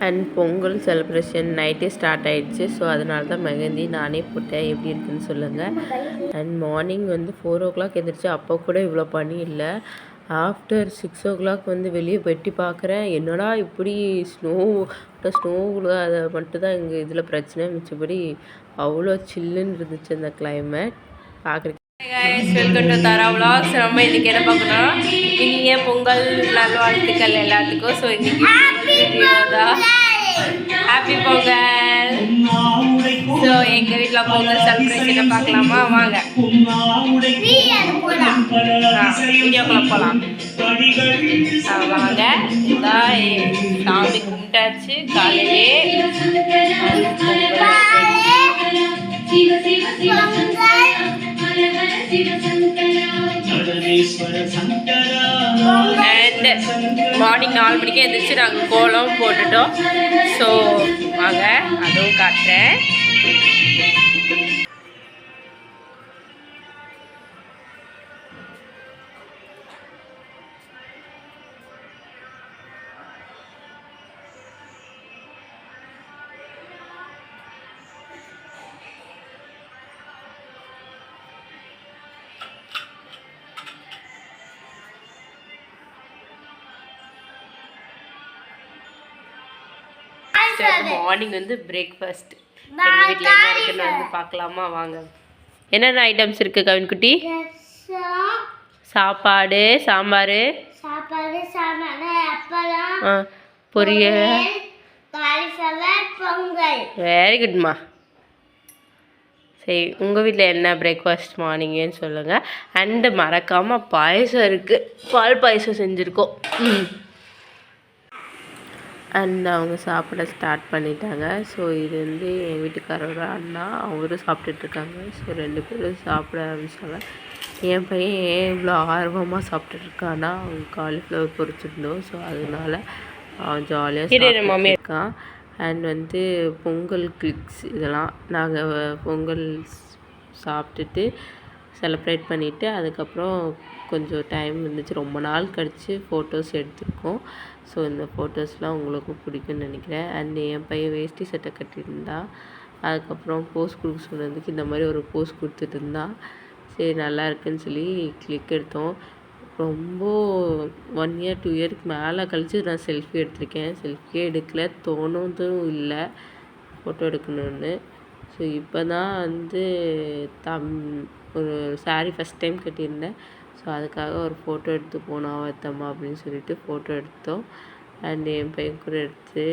And Pongal celebration நைட்டே start ஆகிடுச்சு. So அதனால தான் மெஹந்தி நானே போட்டேன். எப்படி இருக்குன்னு சொல்லுங்கள். அண்ட் மார்னிங் வந்து 4 o'clock எழுந்திரிச்சு அப்போ கூட இவ்வளோ பனி இல்லை. ஆஃப்டர் 6 o'clock வந்து வெளியே வெட்டி பார்க்குறேன். என்னடா இப்படி ஸ்னோவில் அதை மட்டும் தான் எங்கள் இதில் பிரச்சனை. மிச்சபடி அவ்வளோ சில்லுன்னு இருந்துச்சு அந்த கிளைமேட் பார்க்குறதுக்கு. Welcome to Thara vlogs. நம்ம இன்றைக்கி என்ன பார்க்கணும், இனிய பொங்கல் நல்வாழ்த்துக்கள் எல்லாத்துக்கும். ஸோ இன்றைக்கி தான் ஹாப்பி பொங்கல். ஸோ எங்கள் வீட்டில் பொங்கல் செலிப்ரேஷனை பார்க்கலாமா? வாங்க வீடியோக்குள்ளே போகலாம். வாங்க. இதான் சாமி கும்பிட்டாச்சு காலையிலே. அண்ட் மார்னிங் 4 மணிக்கே எழுந்திரிச்சு நாங்கள் கோலம் போட்டுட்டோம். ஸோ வாங்க அதுவும் காட்டுறேன். மார்னிங் வந்து பிரேக்ஃபாஸ்ட் எங்கள் வீட்டில் என்ன இருக்குன்னு வந்து பார்க்கலாமா? வாங்க. என்னென்ன ஐட்டம்ஸ் இருக்குது கவின்குட்டி? சாப்பாடு, சாம்பார், பொரியல். வெரி குட்மா. சரி, உங்கள் வீட்டில் என்ன பிரேக்ஃபாஸ்ட் மார்னிங்குன்னு சொல்லுங்கள். அண்டு மறக்காமல் பாயசம் இருக்குது, பால் பாயசம் செஞ்சுருக்கோம். அண்ட் அவங்க சாப்பிட ஸ்டார்ட் பண்ணிட்டாங்க. ஸோ இது வந்து என் வீட்டுக்காரோட அண்ணா, அவரும் சாப்பிட்டுட்ருக்காங்க. ஸோ 2 பேரும் சாப்பிட ஆரம்பிச்சாங்க. என் பையன் ஏன் இவ்வளோ ஆர்வமாக சாப்பிட்டுட்ருக்கான்னா, அவங்க காலிஃப்ளவர் பொரிச்சிருந்தோம். ஸோ அதனால அவன் ஜாலியாக இருக்கான். அண்ட் வந்து பொங்கல் கிளிக்ஸ் இதெல்லாம் நாங்கள் பொங்கல் சாப்பிட்டுட்டு செலிப்ரேட் பண்ணிவிட்டு அதுக்கப்புறம் கொஞ்சம் டைம் இருந்துச்சு. ரொம்ப நாள் கழித்து ஃபோட்டோஸ் எடுத்திருக்கோம். ஸோ இந்த ஃபோட்டோஸ்லாம் உங்களுக்கும் பிடிக்கும்னு நினைக்கிறேன். அண்ட் என் பையன் வேஷ்டி சட்டை கட்டியிருந்தா. அதுக்கப்புறம் போஸ் கொடுக்க சொன்னதுக்கு இந்த மாதிரி ஒரு போஸ் கொடுத்துட்டு இருந்தா. சரி நல்லா இருக்குன்னு சொல்லி கிளிக் எடுத்தோம். ரொம்ப 1 year 2 yearக்கு மேலே கழித்து நான் செல்ஃபி எடுத்திருக்கேன். செல்ஃபியே எடுக்கல, தோணுதும் இல்லை ஃபோட்டோ எடுக்கணுன்னு. ஸோ இப்போ தான் வந்து ஒரு சாரீ ஃபஸ்ட் டைம் கட்டியிருந்தேன். ஸோ அதுக்காக ஒரு ஃபோட்டோ எடுத்து போனோம் அவத்தம்மா அப்படின்னு சொல்லிட்டு ஃபோட்டோ எடுத்தோம். அண்ட் என் பையன் கூட எடுத்து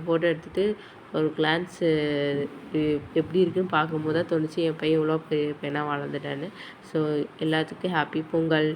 ஃபோட்டோ எடுத்துகிட்டு ஒரு கிளான்ஸு எப்படி இருக்குன்னு பார்க்கும்போது தான் தோணுச்சு என் பையன் இவ்வளோ பெரிய பையனாக வளர்ந்துட்டான்னு. ஸோ எல்லாத்துக்கும் ஹாப்பி பொங்கல்.